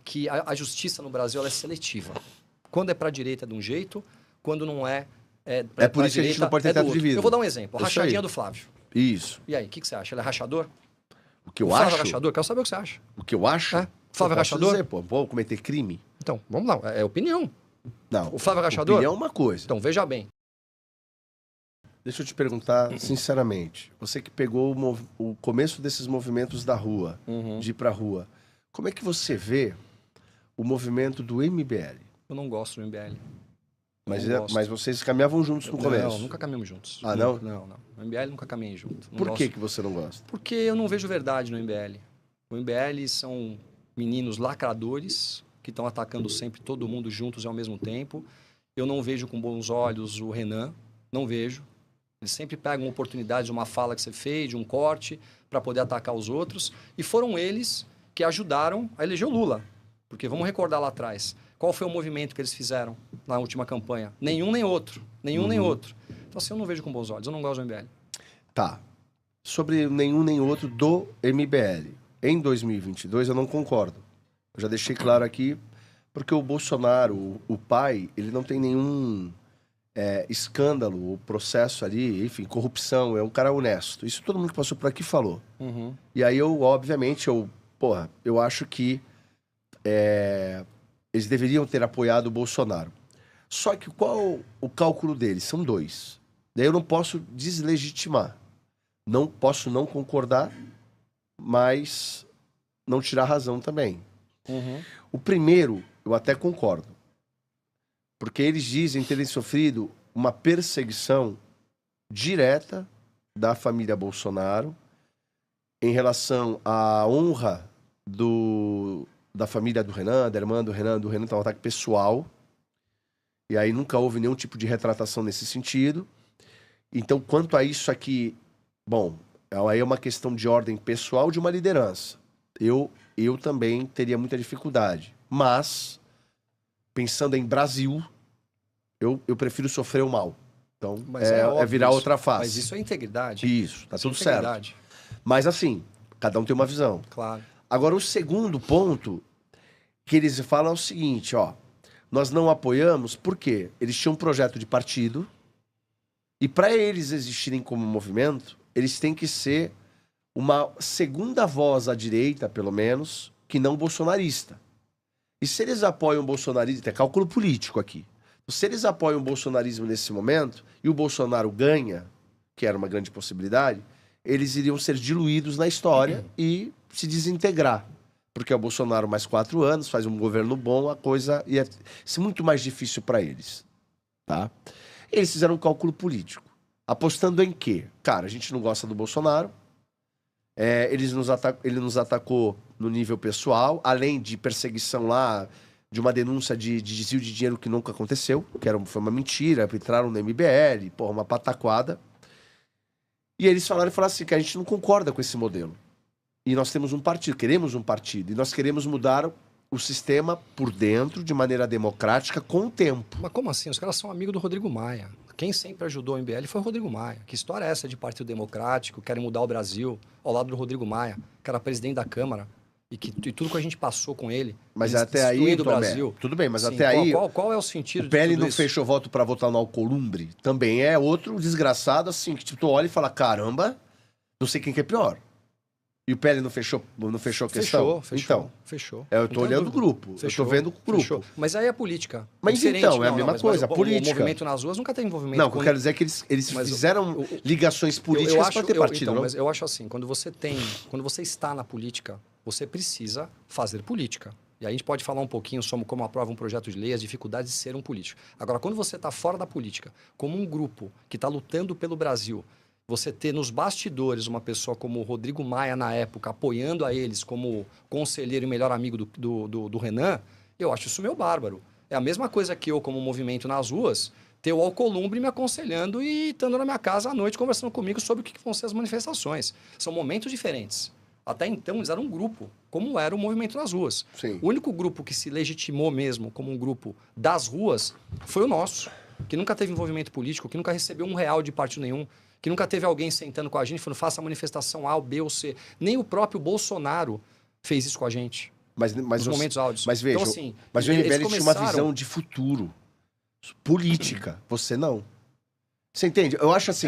que a justiça no Brasil ela é seletiva. Quando é para a direita é de um jeito, quando não é... É por isso que a gente não pode ter teto de vidro. Eu vou dar um exemplo. A Isso rachadinha aí. do Flávio. Isso. E aí, o que você acha? Ele é rachador? O que eu Flávio acho... é rachador? Quero saber o que você acha. O que eu acho? É. Flávio é eu posso rachador? dizer, pô, vou cometer crime? Então, vamos lá. É opinião. Não. O Flávio é rachador? Opinião é uma coisa. Então, veja bem. Deixa eu te perguntar sinceramente. Você que pegou o começo desses movimentos da rua, de ir pra rua, como é que você vê o movimento do MBL? Eu não gosto do MBL. Mas vocês caminhavam juntos no começo? Não, nunca caminhamos juntos. Ah, não? Não. O MBL nunca caminhei junto. Por que você não gosta? Porque eu não vejo verdade no MBL. O MBL são meninos lacradores que estão atacando sempre todo mundo juntos ao mesmo tempo. Eu não vejo com bons olhos o Renan. Não vejo. Eles sempre pegam oportunidades de uma fala que você fez, de um corte, para poder atacar os outros. E foram eles que ajudaram a eleger o Lula. Porque vamos recordar lá atrás. Qual foi o movimento que eles fizeram na última campanha? Nenhum nem outro. Nenhum nem outro. Então, assim, eu não vejo com bons olhos. Eu não gosto do MBL. Tá. Sobre nenhum nem outro do MBL. Em 2022, eu não concordo. Eu já deixei claro aqui, porque o Bolsonaro, o pai, ele não tem nenhum escândalo, o processo ali, enfim, corrupção, é um cara honesto. Isso todo mundo que passou por aqui falou. E aí eu, obviamente, eu acho que eles deveriam ter apoiado o Bolsonaro. Só que qual o cálculo deles? São dois. Daí eu não posso deslegitimar. Não posso não concordar, mas não tirar razão também. O primeiro, eu até concordo. Porque eles dizem terem sofrido uma perseguição direta da família Bolsonaro em relação à honra da família do Renan, da irmã do Renan, então um ataque pessoal. E aí nunca houve nenhum tipo de retratação nesse sentido. Então, quanto a isso aqui, bom, aí é uma questão de ordem pessoal de uma liderança. Eu também teria muita dificuldade. Mas, pensando em Brasil, eu prefiro sofrer o mal. Então, é virar outra face. Mas isso é integridade. Isso, tá tudo certo. Mas assim, cada um tem uma visão. Claro. Agora, o segundo ponto que eles falam é o seguinte, ó. Nós não apoiamos porque eles tinham um projeto de partido e para eles existirem como movimento, eles têm que ser uma segunda voz à direita, pelo menos, que não bolsonarista. E se eles apoiam o bolsonarismo, tem cálculo político aqui. Se eles apoiam o bolsonarismo nesse momento e o Bolsonaro ganha, que era uma grande possibilidade, eles iriam ser diluídos na história e se desintegrar. Porque é o Bolsonaro mais 4 anos, faz um governo bom, a coisa ia ser muito mais difícil para eles. Tá? Eles fizeram um cálculo político. Apostando em quê? Cara, a gente não gosta do Bolsonaro. Ele nos atacou no nível pessoal, além de perseguição lá, de uma denúncia de desvio de dinheiro que nunca aconteceu, que foi uma mentira, entraram no MBL, porra, uma pataquada. E eles falaram assim, que a gente não concorda com esse modelo. E nós temos um partido, queremos um partido, e nós queremos mudar o sistema por dentro, de maneira democrática, com o tempo. Mas como assim? Os caras são amigos do Rodrigo Maia. Quem sempre ajudou o MBL foi o Rodrigo Maia. Que história é essa de partido democrático, querem mudar o Brasil, ao lado do Rodrigo Maia, que era presidente da Câmara, e tudo que a gente passou com ele, mas até aí, do Brasil. Tudo bem, mas sim, até aí... Qual é o sentido o PL de tudo não isso? fechou voto para votar no Alcolumbre? Também é outro desgraçado, assim, que tu olha e fala, caramba, não sei quem que é pior. E o PL não fechou a questão? Fechou. Eu tô olhando o grupo. Eu tô vendo o grupo. Fechou. Mas aí é política. Mas então, é a mesma coisa, a política. O movimento nas ruas nunca teve envolvimento. Não, o que eu quero dizer é que eles fizeram ligações políticas para ter partido, não? Mas eu acho assim, quando você está na política, você precisa fazer política. E aí a gente pode falar um pouquinho sobre como aprova um projeto de lei, as dificuldades de ser um político. Agora, quando você está fora da política, como um grupo que está lutando pelo Brasil, você ter nos bastidores uma pessoa como o Rodrigo Maia, na época, apoiando a eles como conselheiro e melhor amigo do Renan, eu acho isso meio bárbaro. É a mesma coisa que eu, como movimento nas ruas, ter o Alcolumbre me aconselhando e estando na minha casa à noite conversando comigo sobre o que vão ser as manifestações. São momentos diferentes. Até então, eles eram um grupo, como era o movimento nas ruas. Sim. O único grupo que se legitimou mesmo como um grupo das ruas foi o nosso, que nunca teve envolvimento político, que nunca recebeu R$1 de partido nenhum, que nunca teve alguém sentando com a gente falando faça a manifestação A, B ou C. Nem o próprio Bolsonaro fez isso com a gente. Mas Nos momentos áudios. Mas veja, então, assim, mas o eles MBL tinha uma começaram- visão de futuro. Política. Você não. Você entende? Eu acho assim,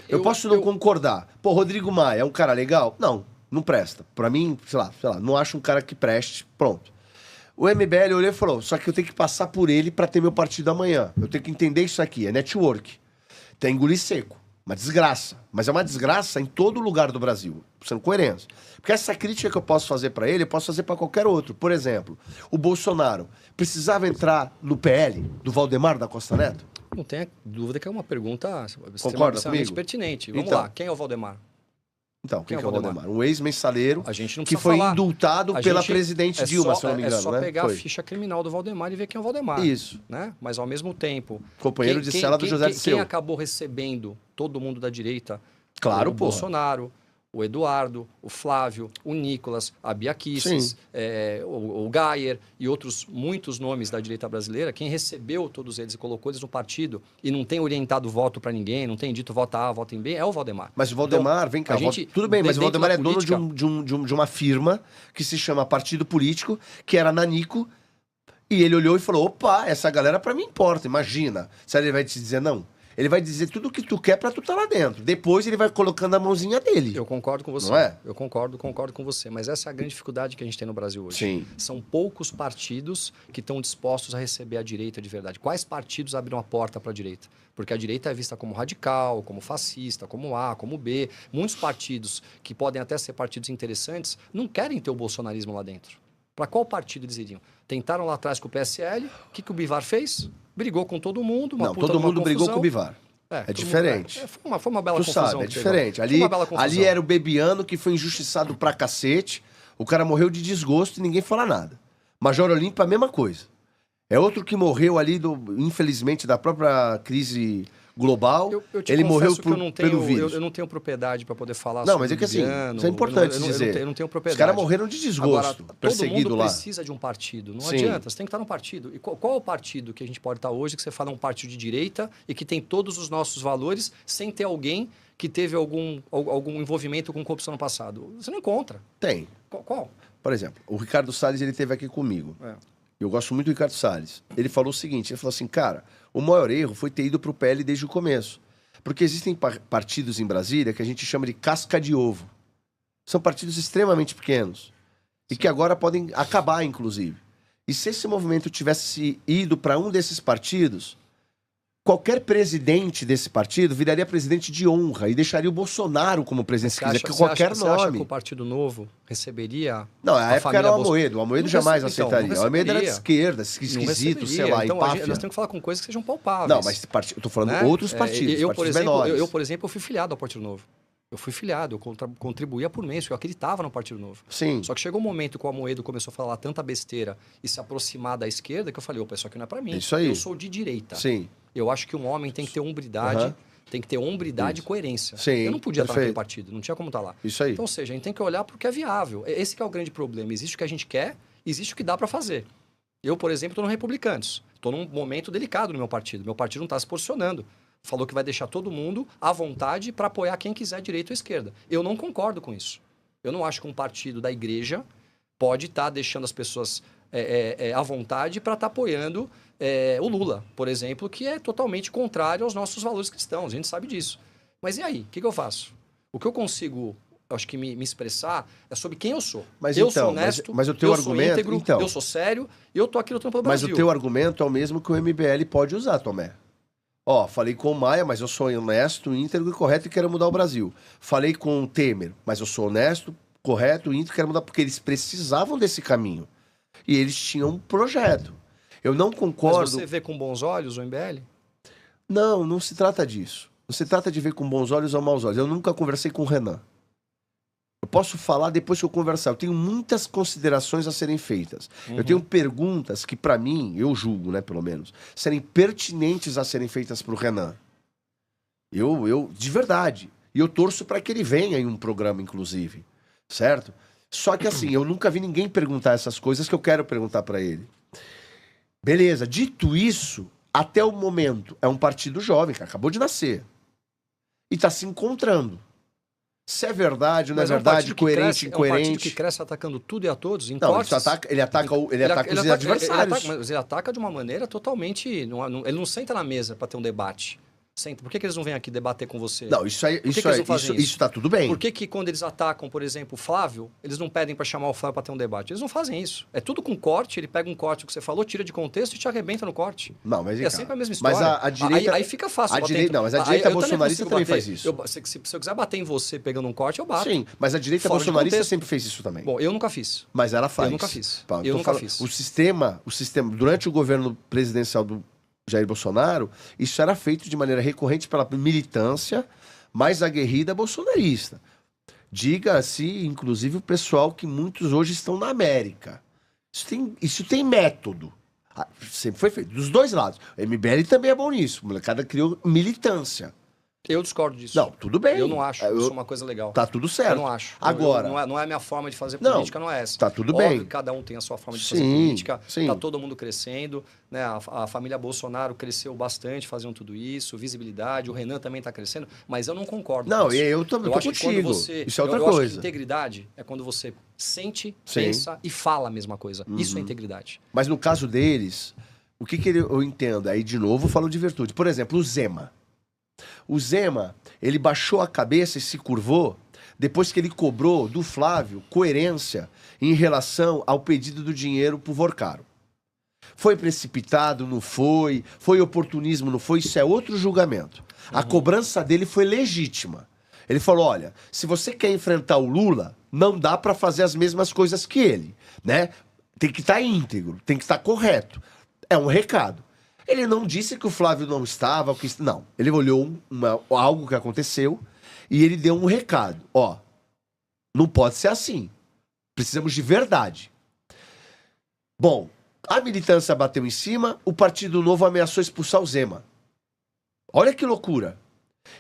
eu posso não concordar. Pô, Rodrigo Maia é um cara legal? Não presta. Pra mim, sei lá, não acho um cara que preste. Pronto. O MBL olhou e falou, só que eu tenho que passar por ele pra ter meu partido amanhã. Eu tenho que entender isso aqui, é network. Tem engolir seco. Uma desgraça. Mas é uma desgraça em todo lugar do Brasil. Sendo coerente. Porque essa crítica que eu posso fazer pra ele, eu posso fazer pra qualquer outro. Por exemplo, o Bolsonaro precisava entrar no PL do Valdemar da Costa Neto? Não tenha dúvida que é uma pergunta Concorda extremamente comigo? pertinente. Vamos Então. lá, quem é o Valdemar? Então, quem é o Valdemar? Um ex-mensaleiro A gente não que precisa foi falar. indultado A pela gente- presidente Dilma, se eu não me engano, É só né? pegar Foi. a ficha criminal do Valdemar e ver quem é o Valdemar. Isso. Né? Mas, ao mesmo tempo... Companheiro de cela do José Dirceu. Quem acabou recebendo todo mundo da direita? Claro, o porra. Bolsonaro, o Eduardo, o Flávio, o Nicolas, a Bia Kicis, o Gayer e outros muitos nomes da direita brasileira. Quem recebeu todos eles e colocou eles no partido e não tem orientado voto para ninguém, não tem dito vota A, vota em B, é o Valdemar. Mas o Valdemar, Então, vem cá, a gente, tudo bem, mas o dentro Valdemar da é dono política- de uma firma que se chama Partido Político, que era Nanico, e ele olhou e falou, opa, essa galera pra mim importa, imagina. Se ele vai te dizer não? Ele vai dizer tudo o que tu quer pra tu tá lá dentro. Depois ele vai colocando a mãozinha dele. Eu concordo com você. Não é? Eu concordo com você. Mas essa é a grande dificuldade que a gente tem no Brasil hoje. Sim. São poucos partidos que estão dispostos a receber a direita de verdade. Quais partidos abriram a porta para a direita? Porque a direita é vista como radical, como fascista, como A, como B. Muitos partidos, que podem até ser partidos interessantes, não querem ter o bolsonarismo lá dentro. Para qual partido eles iriam? Tentaram lá atrás com o PSL. O que o Bivar fez? Brigou com todo mundo. Uma Não, puta todo de uma mundo brigou confusão. com o Bivar. É, É todo diferente. mundo- foi uma bela Tu confusão. sabe, é que teve lá. diferente. Foi Ali, uma bela confusão. ali era o Bebiano que foi injustiçado pra cacete. O cara morreu de desgosto e ninguém fala nada. Major Olímpio, a mesma coisa. É outro que morreu ali, infelizmente, da própria crise global. Eu te Ele confesso morreu que eu não pelo tenho, vírus. eu não tenho propriedade para poder falar Não, sobre mas é que assim, Bibiano, isso é importante eu não- dizer. Eu não tenho Os propriedade. caras morreram de desgosto, Agora, perseguido todo mundo lá. precisa de um partido. Não Sim. adianta, você tem que estar num partido. E qual é o partido que a gente pode estar hoje, que você fala um partido de direita e que tem todos os nossos valores, sem ter alguém que teve algum envolvimento com corrupção no passado? Você não encontra. Tem. Qual? Por exemplo, o Ricardo Salles, ele esteve aqui comigo. É. Eu gosto muito do Ricardo Salles. Ele falou o seguinte, ele falou assim, cara, o maior erro foi ter ido pro PL desde o começo. Porque existem partidos em Brasília que a gente chama de casca de ovo. São partidos extremamente pequenos. E que agora podem acabar, inclusive. E se esse movimento tivesse ido para um desses partidos, qualquer presidente desse partido viraria presidente de honra e deixaria o Bolsonaro como presidente, se quiser, qualquer Você acha que nome. o Partido Novo receberia... Não, na a época era família o Amoedo. O Amoedo Não jamais então, aceitaria. não O Amoedo era de receberia. esquerda, Não esquisito, receberia. sei lá, então, empáfia. nós temos que falar com coisas que sejam palpáveis. Não, mas eu tô falando né? outros partidos, Eu, por partidos exemplo, menores. por exemplo, eu fui filiado ao Partido Novo. Eu fui filiado, eu contribuía por mês, porque eu acreditava no Partido Novo. Sim. Só que chegou um momento que o Amoedo começou a falar tanta besteira e se aproximar da esquerda, que eu falei, opa, isso aqui não é pra mim. Isso aí. Eu sou de direita. Sim. Eu acho que um homem tem que ter hombridade, Aham. tem que ter hombridade e coerência. Sim, Eu não podia estar naquele perfeito. partido, não tinha como estar lá. Isso aí. Então, ou seja, a gente tem que olhar para o que é viável. Esse que é o grande problema. Existe o que a gente quer, existe o que dá para fazer. Eu, por exemplo, estou no Republicanos. Estou num momento delicado no meu partido. Meu partido não está se posicionando. Falou que vai deixar todo mundo à vontade para apoiar quem quiser, direita ou esquerda. Eu não concordo com isso. Eu não acho que um partido da igreja pode estar deixando as pessoas à vontade para estar apoiando o Lula, por exemplo, que é totalmente contrário aos nossos valores cristãos. A gente sabe disso. Mas e aí? O que eu faço? O que eu consigo, acho que me expressar é sobre quem eu sou. Mas eu então, sou honesto, mas o teu eu argumento, sou íntegro, então, eu sou sério e eu tô aqui lutando pelo mas Brasil. o teu argumento é o mesmo que o MBL pode usar, Tomé. Ó, falei com o Maia, mas eu sou honesto, íntegro e correto e quero mudar o Brasil. Falei com o Temer, mas eu sou honesto, correto, íntegro e quero mudar, porque eles precisavam desse caminho. E eles tinham um projeto. Eu não concordo... Mas você vê com bons olhos o MBL? Não, não se trata disso. Não se trata de ver com bons olhos ou maus olhos. Eu nunca conversei com o Renan. Eu posso falar depois que eu conversar. Eu tenho muitas considerações a serem feitas. Eu tenho perguntas que, pra mim, eu julgo, né, pelo menos, serem pertinentes a serem feitas pro Renan. De verdade. E eu torço pra que ele venha em um programa, inclusive. Certo? Só que, assim, eu nunca vi ninguém perguntar essas coisas que eu quero perguntar pra ele. Beleza. Dito isso, até o momento, é um partido jovem, que acabou de nascer. E tá se encontrando. Se é verdade, não é Mas um verdade, partido que coerente, cresce, incoerente. É um partido que cresce atacando tudo e a todos, em Não, cortes. ele ataca os adversários. Mas ele ataca de uma maneira totalmente... ele não senta na mesa para ter um debate. Senta. Por que eles não vêm aqui debater com você? Não, isso tá tudo bem. Por que quando eles atacam, por exemplo, o Flávio, eles não pedem para chamar o Flávio para ter um debate? Eles não fazem isso. É tudo com corte, ele pega um corte que você falou, tira de contexto e te arrebenta no corte. Não, mas é sempre a mesma história. Mas a direita... Aí fica fácil. Não, mas a direita bolsonarista também faz isso. Se eu quiser bater em você pegando um corte, eu bato. Sim, mas a direita bolsonarista sempre fez isso também. Bom, eu nunca fiz. Mas ela faz. Eu nunca fiz. Pá, eu nunca fiz. O sistema, durante o governo presidencial do Jair Bolsonaro, isso era feito de maneira recorrente pela militância mais aguerrida bolsonarista. Diga-se, inclusive, o pessoal que muitos hoje estão na América. Isso tem método. Sempre foi feito. Dos dois lados. O MBL também é bom nisso. A molecada criou militância. Eu discordo disso. Não, tudo bem. Eu não acho isso uma coisa legal. Tá tudo certo. Eu não acho. Agora... Não é a minha forma de fazer política, não é essa. Tá tudo Óbvio bem. que cada um tem a sua forma de fazer política. Sim. Tá todo mundo crescendo. Né? A família Bolsonaro cresceu bastante fazendo tudo isso. Visibilidade. O Renan também tá crescendo. Mas eu não concordo com isso. Eu também tô contigo. Isso é outra coisa. Eu acho que integridade é quando você sente, pensa e fala a mesma coisa. Isso é integridade. Mas no caso deles, o que eu entendo? Aí, de novo, eu falo de virtude. Por exemplo, o Zema. O Zema, ele baixou a cabeça e se curvou depois que ele cobrou do Flávio coerência em relação ao pedido do dinheiro pro Vorcaro. Foi precipitado, não foi? Foi oportunismo, não foi? Isso é outro julgamento. A cobrança dele foi legítima. Ele falou, olha, se você quer enfrentar o Lula, não dá para fazer as mesmas coisas que ele, né? Tem que estar íntegro, tem que estar correto. É um recado. Ele não disse que o Flávio não estava, não. Ele olhou algo que aconteceu e ele deu um recado. Ó, não pode ser assim. Precisamos de verdade. Bom, a militância bateu em cima, o Partido Novo ameaçou expulsar o Zema. Olha que loucura.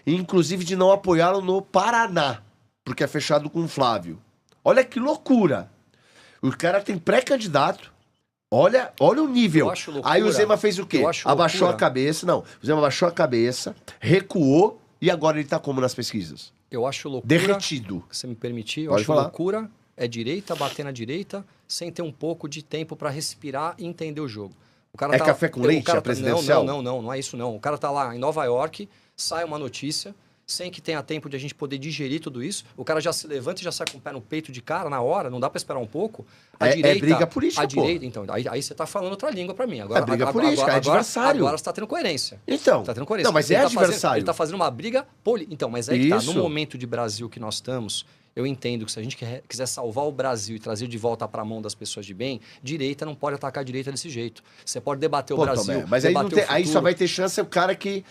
Inclusive de não apoiá-lo no Paraná, porque é fechado com o Flávio. Olha que loucura. O cara tem pré-candidato. Olha o nível. Aí o Zema fez o quê? Abaixou a cabeça. Não, o Zema abaixou a cabeça, recuou e agora ele tá como nas pesquisas? Eu acho loucura. Derretido. Se você me permitir, eu Pode acho falar. loucura é direita bater na direita sem ter um pouco de tempo para respirar e entender o jogo. O cara café com leite, a presidencial? Não é isso não. O cara tá lá em Nova York, sai uma notícia, sem que tenha tempo de a gente poder digerir tudo isso. O cara já se levanta e já sai com o pé no peito de cara na hora, não dá para esperar um pouco. É briga política, a direita, então, aí você tá falando outra língua para mim. Agora, é briga política, é adversário. Agora você tá tendo coerência. Então, tá tendo coerência. Não, mas é adversário. Ele tá fazendo uma briga política. Então, mas aí que tá, no momento de Brasil que nós estamos, eu entendo que se a gente quiser salvar o Brasil e trazer de volta para a mão das pessoas de bem, direita não pode atacar a direita desse jeito. Você pode debater o Brasil, Tomé, mas aí só vai ter chance o cara que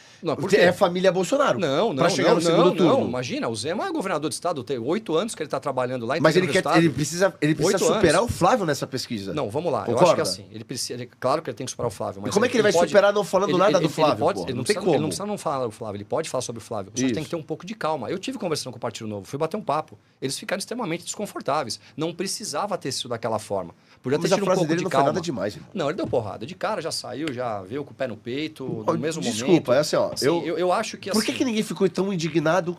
é família Bolsonaro. Não, para chegar no segundo turno. Não, imagina, o Zema é governador do estado, tem 8 anos que ele está trabalhando lá. Mas ele precisa superar o Flávio nessa pesquisa. Não, vamos lá. Concorda? Eu acho que assim, claro que ele tem que superar o Flávio. Mas e como é que ele vai superar não falando nada do Flávio? Ele não precisa não falar do Flávio, ele pode falar sobre o Flávio. Só tem que ter um pouco de calma. Eu tive conversando com o Partido Novo, fui bater um papo. Eles ficaram extremamente desconfortáveis. Não precisava ter sido daquela forma. Podia ter tido um pouco de calma. Não foi nada demais, irmão. Não, ele deu porrada. De cara já saiu, já veio com o pé no peito, no mesmo momento. Desculpa, é assim, ó. Assim, eu acho que... Por que ninguém ficou tão indignado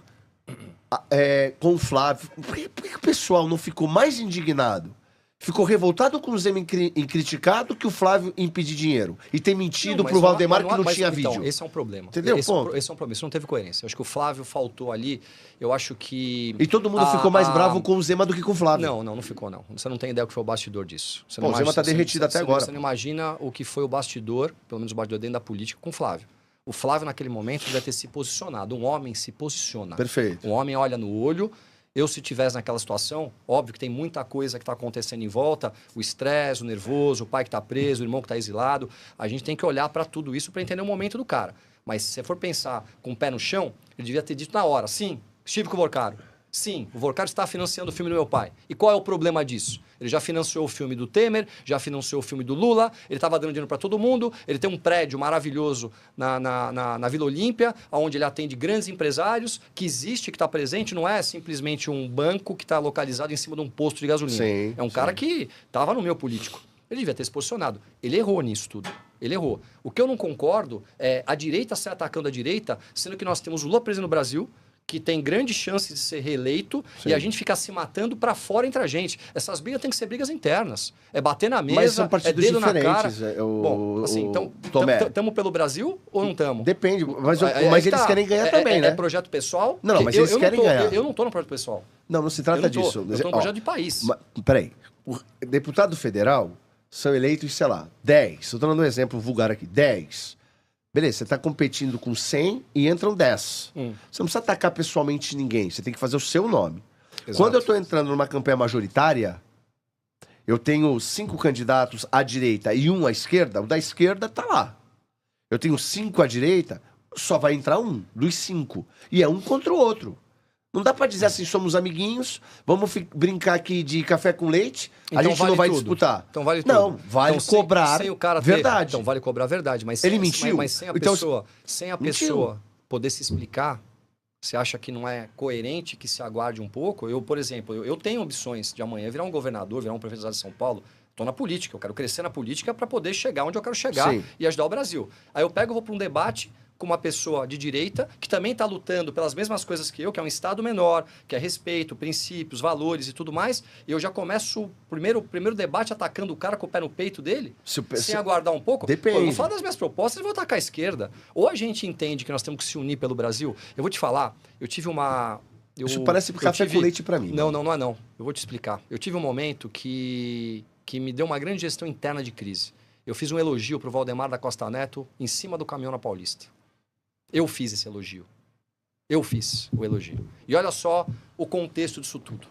com o Flávio? Por que o pessoal não ficou mais indignado? Ficou revoltado com o Zema em criticado que o Flávio impedir dinheiro. E tem mentido pro Valdemar que não tinha vídeo. Então, esse é um problema. Entendeu? Esse é um problema. Isso não teve coerência. Eu acho que o Flávio faltou ali. Eu acho que... E todo mundo ficou mais bravo com o Zema do que com o Flávio. Não ficou, não. Você não tem ideia do que foi o bastidor disso. O Zema tá derretido até agora. Você não imagina o que foi o bastidor, pelo menos o bastidor dentro da política, com o Flávio. O Flávio, naquele momento, deve ter se posicionado. Um homem se posiciona. Perfeito. Um homem olha no olho... Eu, se tivesse naquela situação, óbvio que tem muita coisa que está acontecendo em volta, o estresse, o nervoso, o pai que está preso, o irmão que está exilado. A gente tem que olhar para tudo isso para entender o momento do cara. Mas se você for pensar com o pé no chão, ele devia ter dito na hora, sim, estive com o Vorcaro. Sim, o Vorcaro está financiando o filme do meu pai. E qual é o problema disso? Ele já financiou o filme do Temer, já financiou o filme do Lula, ele estava dando dinheiro para todo mundo, ele tem um prédio maravilhoso na Vila Olímpia, onde ele atende grandes empresários, que existe, que está presente, não é simplesmente um banco que está localizado em cima de um posto de gasolina. Sim, é um cara que estava no meio político. Ele devia ter se posicionado. Ele errou nisso tudo. Ele errou. O que eu não concordo é a direita se atacando a direita, sendo que nós temos o Lula preso no Brasil, que tem grande chance de ser reeleito Sim. e a gente fica se matando pra fora entre a gente. Essas brigas têm que ser brigas internas. É bater na Mas mesa, são é partidos dedo na cara. diferentes. Bom, assim, então, Tomé. estamos pelo Brasil ou não estamos? Depende, mas eles querem ganhar também, né? É projeto pessoal? Não, mas eles querem ganhar. Eu não tô no projeto pessoal. Não, não se trata disso. Eu tô no projeto de país. Peraí. O deputado federal são eleitos, sei lá, 10. Estou dando um exemplo vulgar aqui. 10. Beleza, você está competindo com 100 e entram 10. Você não precisa atacar pessoalmente ninguém. Você tem que fazer o seu nome. Exato. Quando eu estou entrando numa campanha majoritária, eu tenho 5 candidatos à direita e 1 à esquerda. O da esquerda tá lá. Eu tenho 5 à direita, só vai entrar 1 dos 5. E é um contra o outro. Não dá pra dizer assim, somos amiguinhos, vamos brincar aqui de café com leite, Então a gente vale não vai tudo. disputar. Então vale tudo. Não, vale Então, cobrar sem o cara ter- verdade. Então vale cobrar verdade. Mas Ele sem, mentiu? Mas sem a Então, pessoa, sem a mentiu. pessoa poder se explicar, você acha que não é coerente que se aguarde um pouco? Eu, por exemplo, eu tenho ambições de amanhã virar um governador, virar um prefeito da cidade de São Paulo. Estou na política, eu quero crescer na política para poder chegar onde eu quero chegar Sim. e ajudar o Brasil. Aí eu pego e vou para um debate com uma pessoa de direita que também está lutando pelas mesmas coisas que eu, que é um Estado menor, que é respeito, princípios, valores e tudo mais, e eu já começo o primeiro debate atacando o cara com o pé no peito dele, sem aguardar um pouco. Depende. Pô, eu vou falar das minhas propostas e vou atacar a esquerda. Ou a gente entende que nós temos que se unir pelo Brasil. Eu vou te falar, eu tive uma... Isso parece café com leite pra mim. Não é não. Eu vou te explicar. Eu tive um momento que me deu uma grande gestão interna de crise. Eu fiz um elogio pro Valdemar da Costa Neto em cima do caminhão na Paulista. Eu fiz esse elogio. Eu fiz o elogio. E olha só o contexto disso tudo.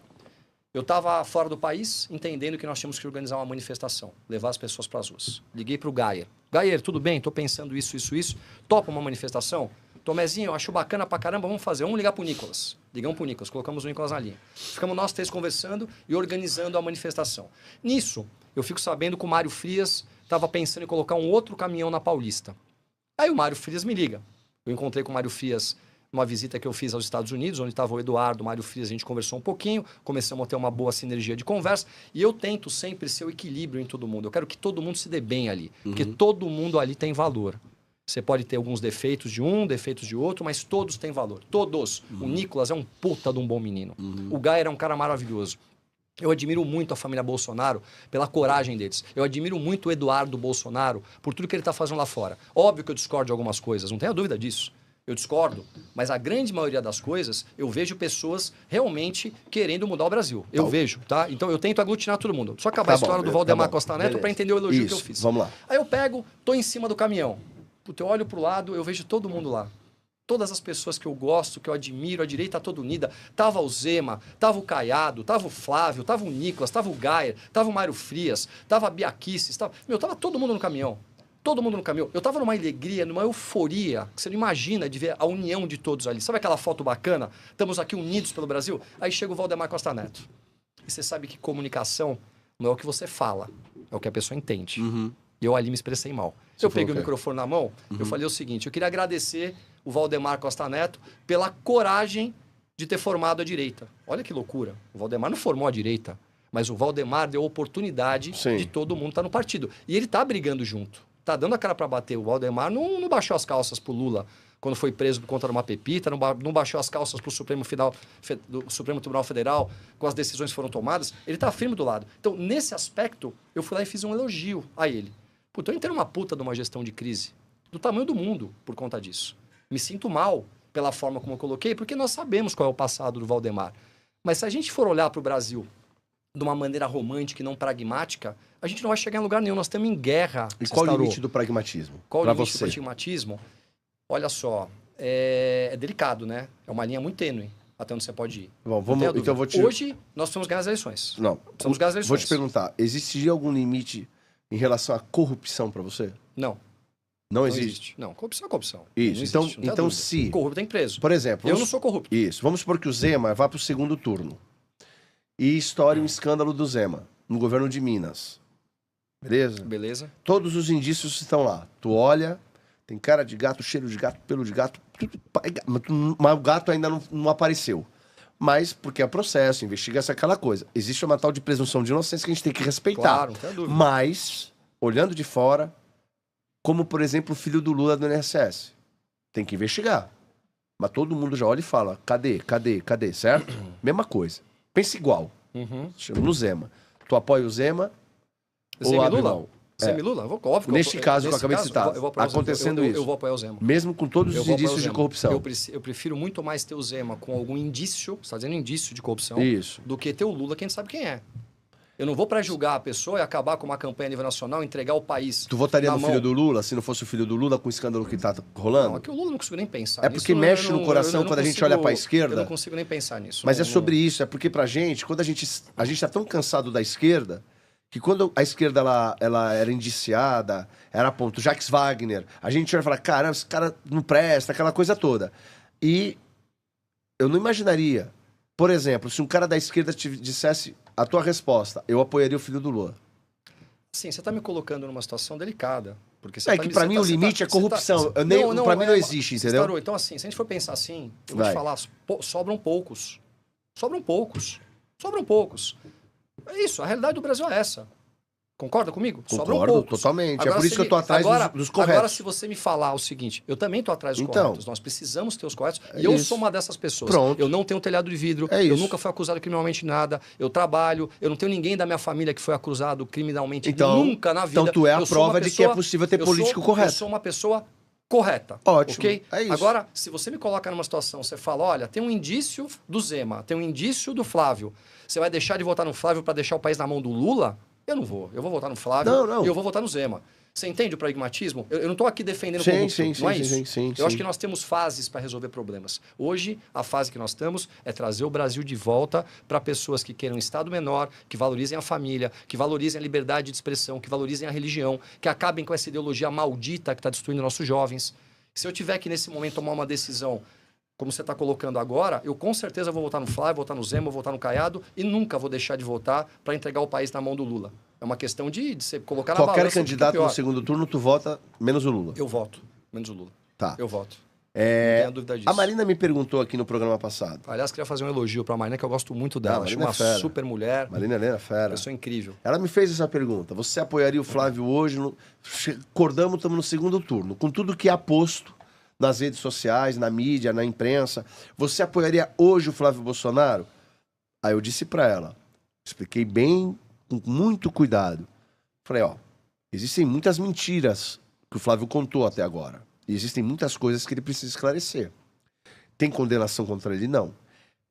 Eu estava fora do país, entendendo que nós tínhamos que organizar uma manifestação, levar as pessoas para as ruas. Liguei para o Gayer. Gayer, tudo bem? Estou pensando isso. Topa uma manifestação? Tomezinho, eu acho bacana pra caramba, vamos fazer. Vamos ligar pro Nicolas. Ligamos pro Nicolas, colocamos o Nicolas na linha. Ficamos nós 3 conversando e organizando a manifestação. Nisso, eu fico sabendo que o Mário Frias estava pensando em colocar um outro caminhão na Paulista. Aí o Mário Frias me liga. Eu encontrei com o Mário Frias numa visita que eu fiz aos Estados Unidos, onde estava o Eduardo, o Mário Frias, a gente conversou um pouquinho, começamos a ter uma boa sinergia de conversa, e eu tento sempre ser o equilíbrio em todo mundo. Eu quero que todo mundo se dê bem ali, porque todo mundo ali tem valor. Você pode ter alguns defeitos de um, defeitos de outro, mas todos têm valor. Todos. O Nicolas é um puta de um bom menino. O Gayer é um cara maravilhoso. Eu admiro muito a família Bolsonaro pela coragem deles. Eu admiro muito o Eduardo Bolsonaro por tudo que ele está fazendo lá fora. Óbvio que eu discordo de algumas coisas, não tenha dúvida disso. Eu discordo, mas a grande maioria das coisas eu vejo pessoas realmente querendo mudar o Brasil. Eu vejo, tá? Então eu tento aglutinar todo mundo. Só acabar a história do Valdemar Costa Neto para entender o elogio que eu fiz. Vamos lá. Aí eu pego, tô em cima do caminhão. Puta, eu olho pro lado, eu vejo todo mundo lá. Todas as pessoas que eu gosto, que eu admiro, a direita toda unida. Tava o Zema, tava o Caiado, tava o Flávio, tava o Nicolas, tava o Gayer, tava o Mário Frias, tava a Bia Kicis, tava todo mundo no caminhão. Todo mundo no caminhão. Eu tava numa alegria, numa euforia, que você não imagina de ver a união de todos ali. Sabe aquela foto bacana? Estamos aqui unidos pelo Brasil? Aí chega o Valdemar Costa Neto. E você sabe que comunicação não é o que você fala, é o que a pessoa entende. E eu ali me expressei mal. Eu peguei o microfone na mão, eu falei o seguinte, eu queria agradecer o Valdemar Costa Neto pela coragem de ter formado a direita. Olha que loucura. O Valdemar não formou a direita, mas o Valdemar deu oportunidade de todo mundo estar no partido. E ele tá brigando junto. Tá dando a cara para bater. O Valdemar não baixou as calças pro Lula quando foi preso por conta de uma pepita, não baixou as calças pro Supremo Tribunal Federal com as decisões que foram tomadas. Ele tá firme do lado. Então, nesse aspecto, eu fui lá e fiz um elogio a ele. Puta, eu entrei numa puta de uma gestão de crise do tamanho do mundo por conta disso. Me sinto mal pela forma como eu coloquei, porque nós sabemos qual é o passado do Valdemar. Mas se a gente for olhar para o Brasil de uma maneira romântica e não pragmática, a gente não vai chegar em lugar nenhum. Nós estamos em guerra. E qual o limite do pragmatismo? Qual o limite do pragmatismo? Olha só, é delicado, né? É uma linha muito tênue até onde você pode ir. Bom, então eu vou te... Hoje, nós precisamos ganhar as eleições. Não. Precisamos ganhar as eleições. Vou te perguntar, existiria algum limite em relação à corrupção para você? Não. Não existe? Não, corrupção é corrupção. Isso, existe, então se... Corrupto tem preso. Por exemplo... Eu não sou corrupto. Isso, vamos supor que o Zema vá para o segundo turno e estoure um escândalo do Zema no governo de Minas. Beleza? Beleza. Todos os indícios estão lá. Tu olha, tem cara de gato, cheiro de gato, pelo de gato, mas o gato ainda não apareceu. Mas, porque é processo, investiga-se aquela coisa. Existe uma tal de presunção de inocência que a gente tem que respeitar. Claro, não tem dúvida. Mas, olhando de fora, como, por exemplo, o filho do Lula do INSS, tem que investigar. Mas todo mundo já olha e fala, cadê, certo? Mesma coisa. Pensa igual. Chama no Zema. Tu apoia o Zema ou abre mão? Zema e Lula? Óbvio que Neste caso que eu acabei de citar, acontecendo isso. Eu vou apoiar o Zema. Mesmo com todos os indícios de corrupção. Eu prefiro muito mais ter o Zema com algum indício, você está dizendo indício de corrupção, Isso. do que ter o Lula, que a gente sabe quem é. Eu não vou pré-julgar a pessoa e acabar com uma campanha a nível nacional, entregar o país. Tu votaria no filho do Lula, se não fosse o filho do Lula, com o escândalo que tá rolando? Não, é que o Lula não consigo nem pensar nisso. É porque mexe no coração quando a gente olha pra esquerda. Eu não consigo nem pensar nisso. Mas é sobre isso, é porque pra gente, quando a gente tá tão cansado da esquerda, que quando a esquerda ela era indiciada, era ponto, Jacques Wagner, a gente olha e fala, caramba, esse cara não presta, aquela coisa toda. E eu não imaginaria, por exemplo, se um cara da esquerda te dissesse a tua resposta, eu apoiaria o filho do Lula. Sim, você está me colocando numa situação delicada. Porque que pra mim o limite é corrupção. Pra mim não existe, entendeu? Starou. Então, assim, se a gente for pensar assim, eu vou te falar, sobram poucos. Sobram poucos. Sobram poucos. É isso, a realidade do Brasil é essa. Concorda comigo? Concordo totalmente. Agora, é por isso que eu tô atrás dos corretos. Agora, se você me falar o seguinte, eu também tô atrás dos corretos. Nós precisamos ter os corretos. E eu sou uma dessas pessoas. Pronto. Eu não tenho telhado de vidro. Eu nunca fui acusado criminalmente de nada. Eu trabalho. Eu não tenho ninguém da minha família que foi acusado criminalmente nunca na vida. Então tu é a prova de que é possível ter político correto. Eu sou uma pessoa correta. Ótimo. Okay? É isso. Agora, se você me coloca numa situação, você fala, olha, tem um indício do Zema, tem um indício do Flávio. Você vai deixar de votar no Flávio para deixar o país na mão do Lula? Eu não vou. Eu vou votar no Flávio e eu vou votar no Zema. Você entende o pragmatismo? Eu não estou aqui defendendo o corrupto, não é isso? Eu acho que nós temos fases para resolver problemas. Hoje, a fase que nós estamos é trazer o Brasil de volta para pessoas que queiram um Estado menor, que valorizem a família, que valorizem a liberdade de expressão, que valorizem a religião, que acabem com essa ideologia maldita que está destruindo nossos jovens. Se eu tiver que, nesse momento, tomar uma decisão como você está colocando agora, eu com certeza vou votar no Flávio, vou votar no Zema, vou votar no Caiado e nunca vou deixar de votar para entregar o país na mão do Lula. É uma questão de você colocar na balança. Qualquer candidato no segundo turno, tu vota menos o Lula? Eu voto, menos o Lula. Tá. Eu voto. Não tenho dúvida disso. A Marina me perguntou aqui no programa passado. Aliás, queria fazer um elogio para a Marina, que eu gosto muito dela. Acho uma super mulher. Marina Helena é fera. Pessoa incrível. Ela me fez essa pergunta. Você apoiaria o Flávio hoje? Acordamos, estamos no segundo turno. Com tudo que é aposto nas redes sociais, na mídia, na imprensa. Você apoiaria hoje o Flávio Bolsonaro? Aí eu disse para ela, expliquei bem, com muito cuidado. Falei, existem muitas mentiras que o Flávio contou até agora. E existem muitas coisas que ele precisa esclarecer. Tem condenação contra ele? Não.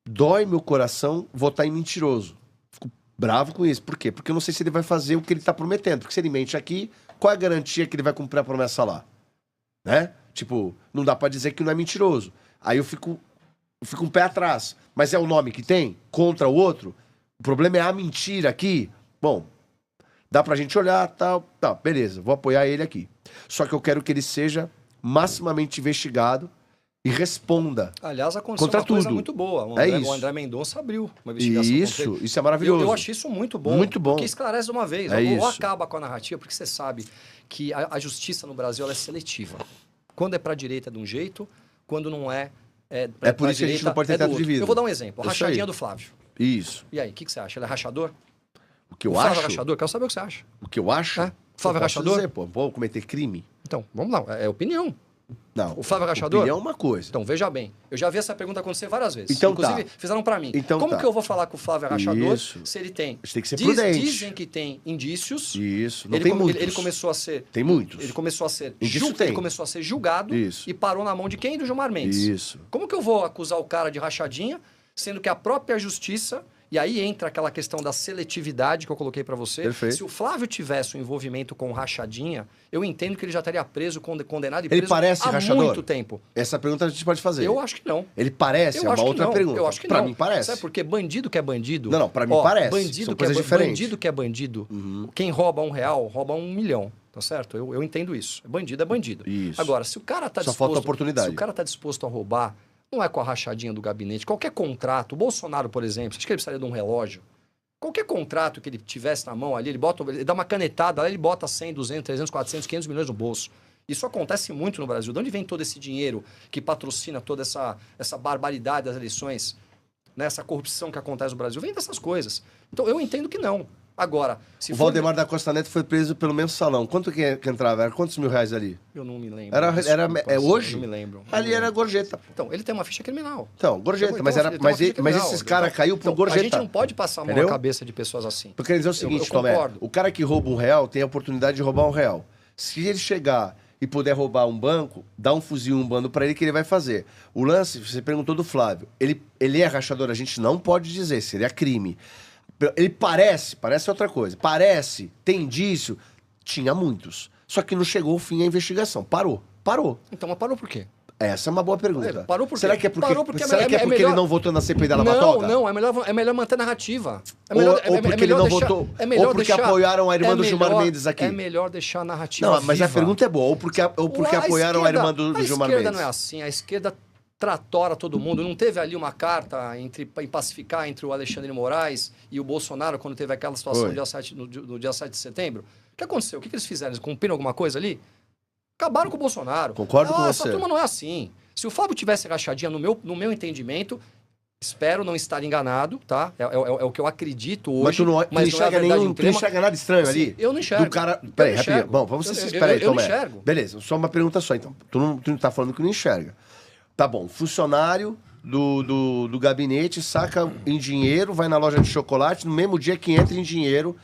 Dói meu coração votar em mentiroso. Fico bravo com isso. Por quê? Porque eu não sei se ele vai fazer o que ele está prometendo. Porque se ele mente aqui, qual é a garantia que ele vai cumprir a promessa lá? Né? Tipo, não dá pra dizer que não é mentiroso. Aí eu fico um pé atrás. Mas é o nome que tem? Contra o outro? O problema é a mentira aqui? Bom, dá pra gente olhar, tal, beleza, vou apoiar ele aqui. Só que eu quero que ele seja maximamente investigado e responda. Aliás, aconteceu contra uma coisa tudo. muito boa. O André Mendonça abriu uma investigação contra ele. Isso é maravilhoso. Eu achei isso muito bom. Muito bom. Porque esclarece de uma vez. Ou acaba com a narrativa, porque você sabe que a justiça no Brasil ela é seletiva. Quando é para a direita é de um jeito, quando não é... É por isso que a gente não pode ter teto de vidro. Eu vou dar um exemplo. A rachadinha do Flávio. Isso. E aí, o que você acha? Ele é rachador? O que eu Flávio acho? é rachador? Quero saber o que você acha. O que eu acho? Flávio é rachador? Dizer, vou cometer crime? Então, vamos lá. É opinião. Não. O Flávio é rachador? Opinião é uma coisa. Então, veja bem. Eu já vi essa pergunta acontecer várias vezes. Então, inclusive, fizeram para mim. Então, como que eu vou falar que o Flávio é rachador se ele tem... Tem que ser prudente. Dizem que tem indícios. Isso. Não tem muitos. Ele começou a ser... Tem muitos. Ele começou a ser... Ele começou a ser julgado e parou na mão de quem? Do Gilmar Mendes. Isso. Como que eu vou acusar o cara de rachadinha, sendo que a própria justiça... E aí entra aquela questão da seletividade que eu coloquei para você. Perfeito. Se o Flávio tivesse um envolvimento com rachadinha, eu entendo que ele já estaria preso, condenado e ele preso parece há rachador? muito tempo. Essa pergunta a gente pode fazer. Eu acho que não. Ele parece? É uma outra pergunta. Eu acho que pra não. mim parece. Sabe por quê? Bandido que é bandido... Não, pra mim parece. Bandido São que coisas diferentes. Bandido que é bandido. Quem rouba R$1, rouba 1 milhão. Tá certo? Eu entendo isso. Bandido é bandido. Isso. Agora, se o cara tá Só disposto... falta oportunidade. Se o cara tá disposto a roubar, não é com a rachadinha do gabinete. Qualquer contrato, o Bolsonaro, por exemplo, acho que ele precisaria de um relógio. Qualquer contrato que ele tivesse na mão ali, ele dá uma canetada, lá ele bota 100, 200, 300, 400, 500 milhões no bolso. Isso acontece muito no Brasil. De onde vem todo esse dinheiro que patrocina toda essa barbaridade das eleições? Né? Essa corrupção que acontece no Brasil? Vem dessas coisas. Então, eu entendo que não. Agora, se O for... Valdemar da Costa Neto foi preso pelo mensalão. Quanto que entrava? Era quantos mil reais ali? Eu não me lembro. Era hoje? Eu não me lembro. Ali era gorjeta. Então, ele tem uma ficha criminal. Então, gorjeta. Mas esses caras caiu por gorjeta. A gente não pode passar a mão na cabeça de pessoas assim. Porque quer dizer o seguinte, Tomé, o cara que rouba R$1 tem a oportunidade de roubar R$1. Se ele chegar e puder roubar um banco, dá um fuzil, um bando pra ele que ele vai fazer. O lance, você perguntou do Flávio, ele é rachador, a gente não pode dizer, seria crime. Ele parece outra coisa, tem indício, tinha muitos. Só que não chegou ao fim a investigação, parou. Então, mas parou por quê? Essa é uma boa pergunta. Parou por quê? Será que é porque, melhor... ele não votou na CPI da Lava Toga? Não, é melhor manter a narrativa. Ou porque ele não votou, ou porque apoiaram a irmã do Gilmar Mendes aqui. É melhor deixar a narrativa Não, mas viva. a pergunta é boa, ou porque apoiaram a irmã do Gilmar Mendes. A esquerda não é assim, a esquerda tratora todo mundo. Não teve ali uma carta em pacificar entre o Alexandre de Moraes e o Bolsonaro quando teve aquela situação no dia 7 de setembro? O que aconteceu? O que eles fizeram? Eles cumpriram alguma coisa ali? Acabaram com o Bolsonaro. Concordo com você. Essa turma não é assim. Se o Flávio tivesse rachadinha, no meu entendimento, espero não estar enganado, tá? É o que eu acredito hoje. Mas tu não enxerga nada estranho ali? Eu não enxergo. Peraí, rapidinho. Bom, vamos ser sinceros. Eu não enxergo. Beleza, só uma pergunta só, então. Tu não tá falando que não enxerga. Tá bom, funcionário do gabinete saca em dinheiro, vai na loja de chocolate, no mesmo dia que entra em dinheiro,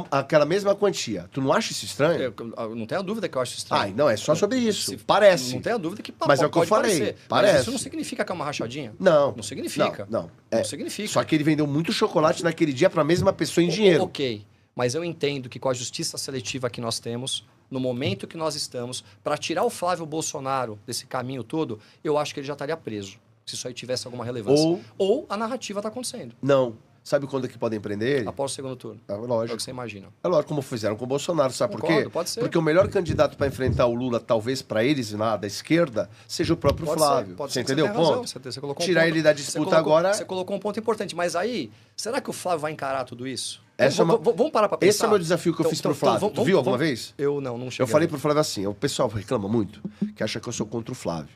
aquela mesma quantia. Tu não acha isso estranho? Eu não tenho a dúvida que eu acho estranho. Não, é só sobre isso. Parece. Não tenho a dúvida que Mas é o que eu falei. Parece. Mas isso não significa que é uma rachadinha? Não. Não significa. Não. Não significa. Só que ele vendeu muito chocolate naquele dia para a mesma pessoa em dinheiro. Ok, mas eu entendo que com a justiça seletiva que nós temos, no momento que nós estamos, para tirar o Flávio Bolsonaro desse caminho todo, eu acho que ele já estaria preso. Se isso aí tivesse alguma relevância. Ou a narrativa está acontecendo. Não. Sabe quando é que podem prender ele? Após o segundo turno. É lógico. É o que você imagina. É lógico, como fizeram com o Bolsonaro. Sabe por quê? Pode ser. Porque o melhor candidato para enfrentar o Lula, talvez para eles, da esquerda, seja o próprio Flávio. Pode você ser, entendeu o ponto? Você colocou tirar ele da disputa agora... Você colocou um ponto importante. Mas aí, será que o Flávio vai encarar tudo isso? Vamos parar para pensar. Esse é o meu desafio que eu fiz pro Flávio. Tu viu alguma vez? Eu não cheguei. Eu falei pro Flávio assim, o pessoal reclama muito, que acha que eu sou contra o Flávio.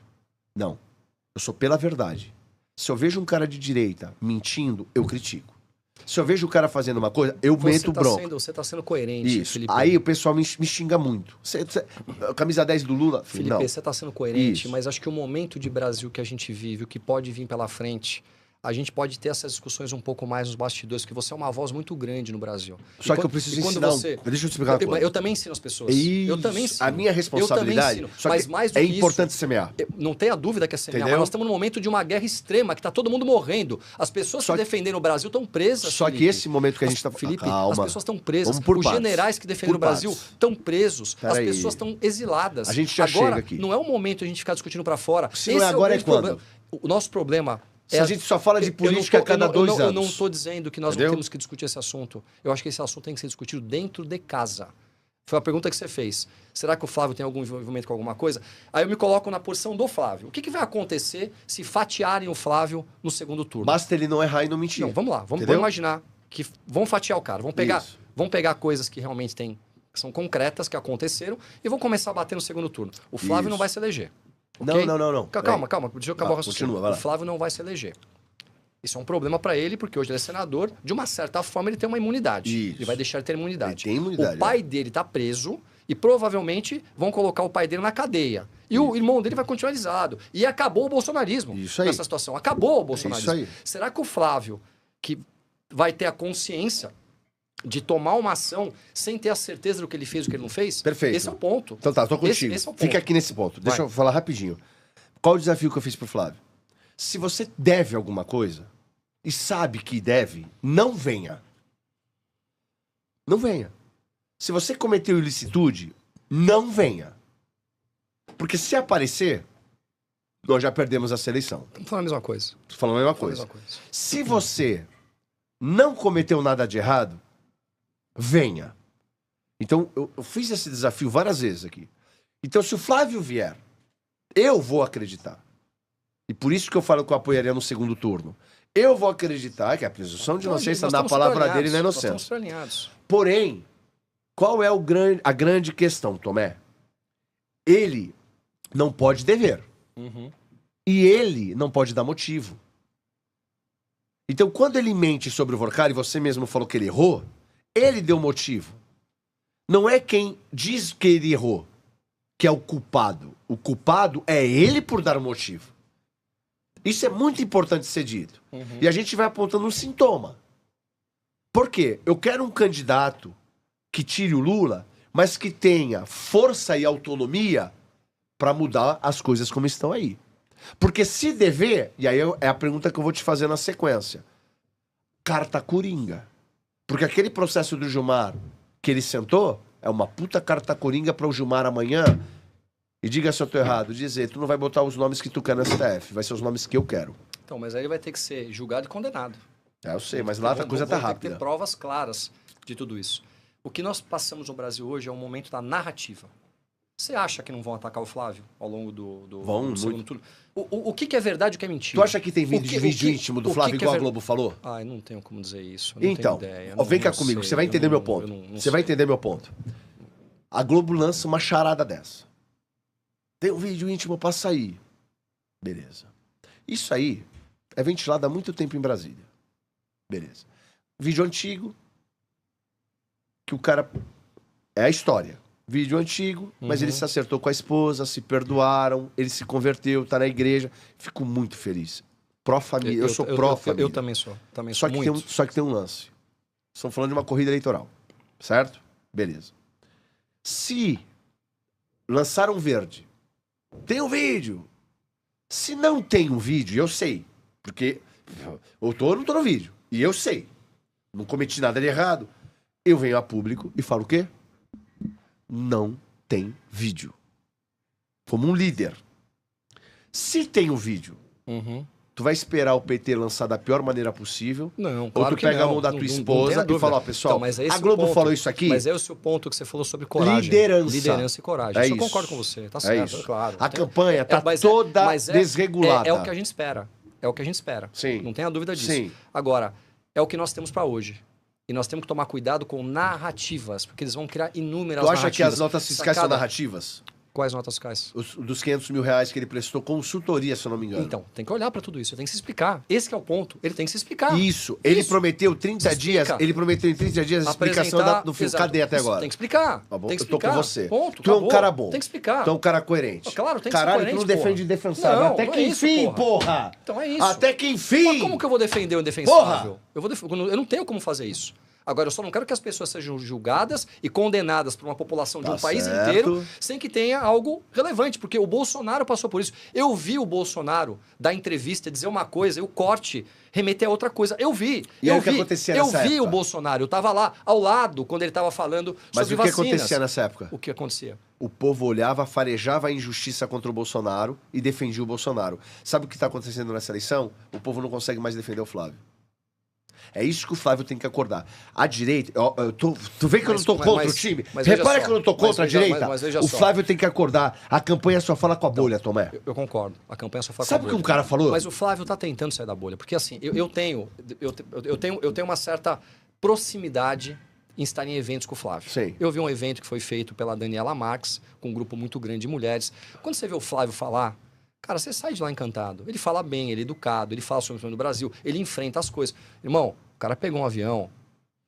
Não. Eu sou pela verdade. Se eu vejo um cara de direita mentindo, eu critico. Se eu vejo o cara fazendo uma coisa, eu meto bronca. Você tá sendo coerente, isso. Felipe. Aí o pessoal me xinga muito. Camisa 10 do Lula? Felipe, não. Você tá sendo coerente, isso. Mas acho que o momento de Brasil que a gente vive, o que pode vir pela frente, a gente pode ter essas discussões um pouco mais nos bastidores, porque você é uma voz muito grande no Brasil. Só que eu preciso ensinar... Deixa eu te explicar uma coisa. Eu também ensino as pessoas. Isso. Eu também ensino. A minha responsabilidade... Eu também ensino. Mas mais do que importante semear. Não tenha dúvida que é semear, Entendeu? mas nós estamos num momento de uma guerra extrema, que está todo mundo morrendo. As pessoas que defenderam o Brasil estão presas, Só que esse momento que a gente está... Felipe, calma. as pessoas estão presas. Os generais que defenderam o Brasil estão presos. As pessoas estão exiladas. A gente já chega aqui. Não é o momento de a gente ficar discutindo para fora. Se não é agora, é quando? O nosso problema... A gente só fala de política a cada 2 anos. Eu não estou dizendo que nós não temos que discutir esse assunto. Eu acho que esse assunto tem que ser discutido dentro de casa. Foi a pergunta que você fez. Será que o Flávio tem algum envolvimento com alguma coisa? Aí eu me coloco na posição do Flávio. O que vai acontecer se fatiarem o Flávio no segundo turno? Basta ele não errar e não mentir. Não, vamos lá. Vamos imaginar que vão fatiar o cara. Vão pegar coisas que realmente são concretas, que aconteceram, e vão começar a bater no segundo turno. O Flávio não vai se eleger. Okay? Não. Calma. Deixa eu acabar o raciocínio. Continua, o Flávio não vai se eleger. Isso é um problema para ele, porque hoje ele é senador. De uma certa forma, ele tem uma imunidade. Isso. Ele vai deixar de ter imunidade. Ele tem imunidade. O pai dele está preso e provavelmente vão colocar o pai dele na cadeia. E o irmão dele vai continuar alisado. E acabou o bolsonarismo nessa situação. Acabou o bolsonarismo. Isso aí. Será que o Flávio, que vai ter a consciência de tomar uma ação sem ter a certeza do que ele fez e do que ele não fez? Perfeito. Esse é o ponto. Então tá, tô contigo. Esse é o ponto. Fica aqui nesse ponto. Deixa eu falar rapidinho. Qual o desafio que eu fiz pro Flávio? Se você deve alguma coisa e sabe que deve, não venha. Não venha. Se você cometeu ilicitude, não venha. Porque se aparecer, nós já perdemos a eleição. Estamos falando a mesma coisa. Tô falando a mesma coisa. Se você não cometeu nada de errado, venha. Então, eu fiz esse desafio várias vezes aqui. Então, se o Flávio vier, eu vou acreditar. E por isso que eu falo que eu apoiaria no segundo turno. Eu vou acreditar que a presunção de inocência na palavra dele não é inocência. Porém, qual é a grande questão, Tomé? Ele não pode dever. E ele não pode dar motivo. Então, quando ele mente sobre o Vorkari, você mesmo falou que ele errou, Ele deu motivo. Não é quem diz que ele errou que é o culpado. O culpado é ele por dar o motivo. Isso é muito importante ser dito. E a gente vai apontando um sintoma. Por quê? Eu quero um candidato que tire o Lula, mas que tenha força e autonomia para mudar as coisas como estão aí. Porque se dever, e aí é a pergunta que eu vou te fazer na sequência, carta coringa. Porque aquele processo do Gilmar que ele sentou é uma puta carta coringa para o Gilmar amanhã, e diga se eu tô errado, dizer, tu não vai botar os nomes que tu quer no STF, vai ser os nomes que eu quero. Então, mas aí ele vai ter que ser julgado e condenado. Eu sei, mas lá a coisa tá rápida. Tem que ter provas claras de tudo isso. O que nós passamos no Brasil hoje é um momento da narrativa. Você acha que não vão atacar o Flávio ao longo do segundo turno? O que é verdade e o que é mentira? Tu acha que tem vídeo íntimo do Flávio igual a Globo falou? Ah, eu não tenho como dizer isso. Então, vem cá comigo, você vai entender meu ponto. Você vai entender meu ponto. A Globo lança uma charada dessa. Tem um vídeo íntimo pra sair. Beleza. Isso aí é ventilado há muito tempo em Brasília. Beleza. Vídeo antigo, que o cara... É a história. Vídeo antigo, mas ele se acertou com a esposa, se perdoaram, ele se converteu, tá na igreja. Fico muito feliz. Pró-família. Eu sou pró-família. Eu também sou. Também sou muito. Só que tem um lance. Estamos falando de uma corrida eleitoral. Certo? Beleza. Se lançaram verde, tem um vídeo. Se não tem um vídeo, eu sei. Porque eu tô ou não tô no vídeo. E eu sei. Não cometi nada de errado. Eu venho a público e falo o quê? Não tem vídeo. Como um líder. Se tem um vídeo, tu vai esperar o PT lançar da pior maneira possível? Não, claro ou tu pega a mão da tua esposa e fala, ó, pessoal, então, mas é a Globo falou isso aqui? Mas é o seu ponto que você falou sobre coragem. Liderança e coragem. Eu concordo com você, tá certo, isso. Claro. A campanha tá toda desregulada. É o que a gente espera. É o que a gente espera. Sim. Não tenha dúvida disso. Sim. Agora, é o que nós temos para hoje. E nós temos que tomar cuidado com narrativas, porque eles vão criar inúmeras narrativas. Tu acha que as notas fiscais são narrativas? Quais notas fiscais? Dos 500 mil reais que ele prestou consultoria, se eu não me engano. Então, tem que olhar para tudo isso, tem que se explicar. Esse que é o ponto, ele tem que se explicar. Isso, ele prometeu 30 dias, ele prometeu em 30 dias a explicação do filme. Cadê até agora? Tem que explicar. Tá bom, tem que explicar. Eu tô com você. Ponto, tu é um cara bom. Tem que explicar. Tu é um cara coerente. Claro, tem que ser coerente, Caralho, tu não defende indefensável. Até que enfim, porra! Então é isso. Até que enfim! Mas como que eu vou defender o indefensável? Eu não tenho como fazer isso. Agora, eu só não quero que as pessoas sejam julgadas e condenadas por uma população de um país inteiro sem que tenha algo relevante, porque o Bolsonaro passou por isso. Eu vi o Bolsonaro dar entrevista, dizer uma coisa, e o corte remeter a outra coisa. Eu vi. E aí o que acontecia nessa época? Eu vi o Bolsonaro, eu estava lá ao lado quando ele estava falando sobre vacinas. Mas o que acontecia nessa época? O que acontecia? O povo olhava, farejava a injustiça contra o Bolsonaro e defendia o Bolsonaro. Sabe o que está acontecendo nessa eleição? O povo não consegue mais defender o Flávio. É isso que o Flávio tem que acordar. A direita... tu vê que eu não tô contra o time? Repara que eu não tô contra a direita. O Flávio tem que acordar. A campanha só fala com a bolha, Tomé. Eu concordo. A campanha só fala com a bolha. Sabe o que um cara falou? Mas o Flávio tá tentando sair da bolha. Porque assim, eu tenho uma certa proximidade em estar em eventos com o Flávio. Sim. Eu vi um evento que foi feito pela Daniela Marques, com um grupo muito grande de mulheres. Quando você vê o Flávio falar... Cara, você sai de lá encantado. Ele fala bem, ele é educado, ele fala sobre o problema do Brasil, ele enfrenta as coisas. Irmão, o cara pegou um avião,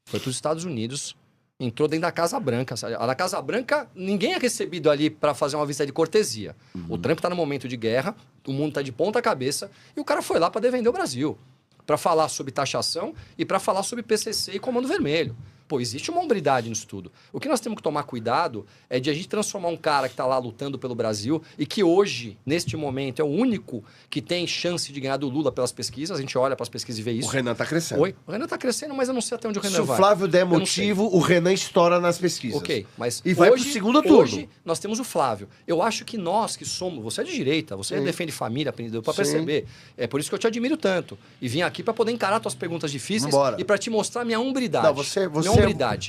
foi para os Estados Unidos, entrou dentro da Casa Branca. Na Casa Branca, ninguém é recebido ali para fazer uma visita de cortesia. O Trump está no momento de guerra, o mundo está de ponta cabeça, e o cara foi lá para defender o Brasil. Para falar sobre taxação e para falar sobre PCC e Comando Vermelho. Pô, existe uma hombridade nisso tudo. O que nós temos que tomar cuidado é de a gente transformar um cara que está lá lutando pelo Brasil e que hoje, neste momento, é o único que tem chance de ganhar do Lula pelas pesquisas. A gente olha para as pesquisas e vê isso. O Renan está crescendo. Oi? O Renan está crescendo, mas eu não sei até onde o Renan vai. Se o Flávio der motivo, o Renan estoura nas pesquisas. Ok, mas e vai para o segundo turno. Hoje nós temos o Flávio. Eu acho que nós que somos... Você é de direita, você defende família, aprendeu para perceber. É por isso que eu te admiro tanto. E vim aqui para poder encarar tuas perguntas difíceis e para te mostrar minha hombridade. Não, você minha hombridade.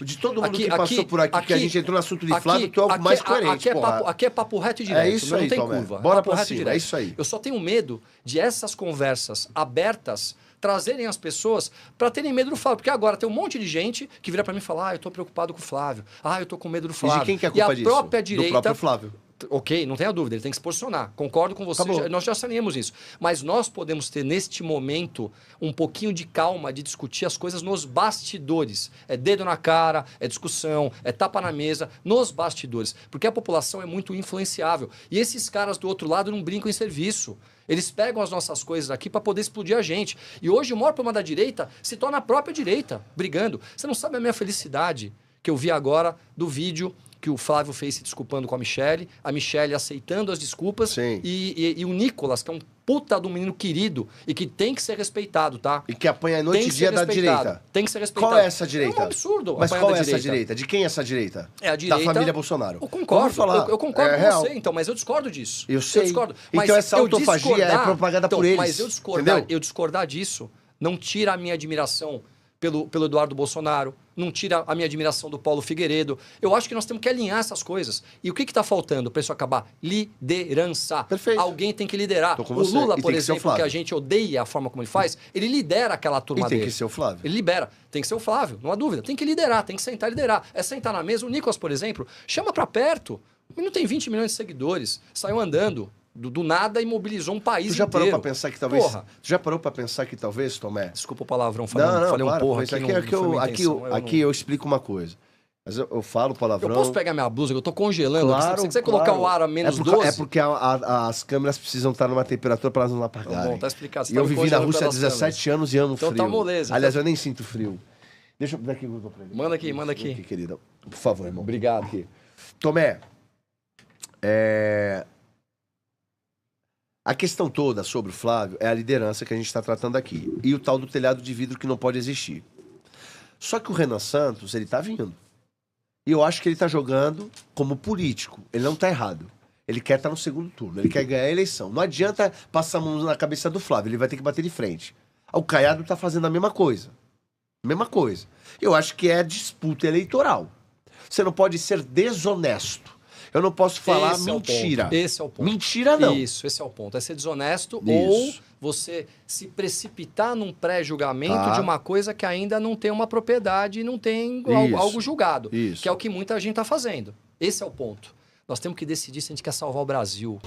De todo mundo que passou por aqui, que a gente entrou no assunto de Flávio, tu é o mais coerente, aqui é papo reto e direto. É isso aí, não tem Tomé. curva. Bora pra cima, é isso aí. Eu só tenho medo de essas conversas abertas trazerem as pessoas para terem medo do Flávio. Porque agora tem um monte de gente que vira para mim e fala: eu tô preocupado com o Flávio. Eu tô com medo do Flávio. E de quem que é a culpa disso? E a própria direita... Do próprio Flávio. Ok, não tenha dúvida, ele tem que se posicionar. Concordo com você, nós já saímos isso. Mas nós podemos ter, neste momento, um pouquinho de calma de discutir as coisas nos bastidores. É dedo na cara, é discussão, é tapa na mesa, nos bastidores. Porque a população é muito influenciável. E esses caras do outro lado não brincam em serviço. Eles pegam as nossas coisas aqui para poder explodir a gente. E hoje o maior problema da direita se torna a própria direita, brigando. Você não sabe a minha felicidade que eu vi agora do vídeo que o Flávio fez se desculpando com a Michelle aceitando as desculpas e o Nicolas, que é um puta do menino querido e que tem que ser respeitado, tá? E que apanha a noite e dia da direita. Tem que ser respeitado. Qual é essa direita? É um absurdo. Mas qual é essa direita? De quem é essa direita? É a direita... Da família Bolsonaro. Eu concordo. Eu concordo com você, então, mas eu discordo disso. Eu sei. Eu discordo. Mas então essa autofagia é propagada por eles. Mas eu discordar disso não tira a minha admiração pelo Eduardo Bolsonaro, não tira a minha admiração do Paulo Figueiredo. Eu acho que nós temos que alinhar essas coisas. E o que está faltando para isso acabar? Liderança. Perfeito. Alguém tem que liderar. O Lula, por exemplo, que a gente odeia a forma como ele faz, ele lidera aquela turma dele. Tem que ser o Flávio. Ele libera. Tem que ser o Flávio, não há dúvida. Tem que liderar, tem que sentar e liderar. É sentar na mesa. O Nicolas, por exemplo, chama para perto. Ele não tem 20 milhões de seguidores. Saiu andando do nada e mobilizou um país inteiro. Tu já parou pra pensar que talvez... Porra. Tu já parou pra pensar que talvez, Tomé... Desculpa o palavrão, falei um porra aqui eu explico uma coisa. Mas eu falo palavrão... Eu posso pegar minha blusa, que eu tô congelando. Claro, se você quiser colocar o ar a menos 12... É porque as câmeras precisam estar numa temperatura para elas não apagarem. Tá bom, tá explicado. E eu vivi na Rússia há 17 anos e amo frio. Então tá moleza. Aliás, eu nem sinto frio. Deixa eu dar aqui o pra ele. Manda aqui. Aqui, querida. Por favor, irmão. Obrigado. Aqui. Tomé, a questão toda sobre o Flávio é a liderança que a gente está tratando aqui. E o tal do telhado de vidro que não pode existir. Só que o Renan Santos, ele tá vindo. E eu acho que ele tá jogando como político. Ele não tá errado. Ele quer estar no segundo turno. Ele quer ganhar a eleição. Não adianta passar a mão na cabeça do Flávio. Ele vai ter que bater de frente. O Caiado tá fazendo a mesma coisa. Mesma coisa. Eu acho que é disputa eleitoral. Você não pode ser desonesto. Eu não posso falar mentira. Esse é o ponto. Mentira não. Isso, esse é o ponto. É ser desonesto ou você se precipitar num pré-julgamento de uma coisa que ainda não tem uma propriedade e não tem algo julgado. Isso. Que é o que muita gente está fazendo. Esse é o ponto. Nós temos que decidir se a gente quer salvar o Brasil.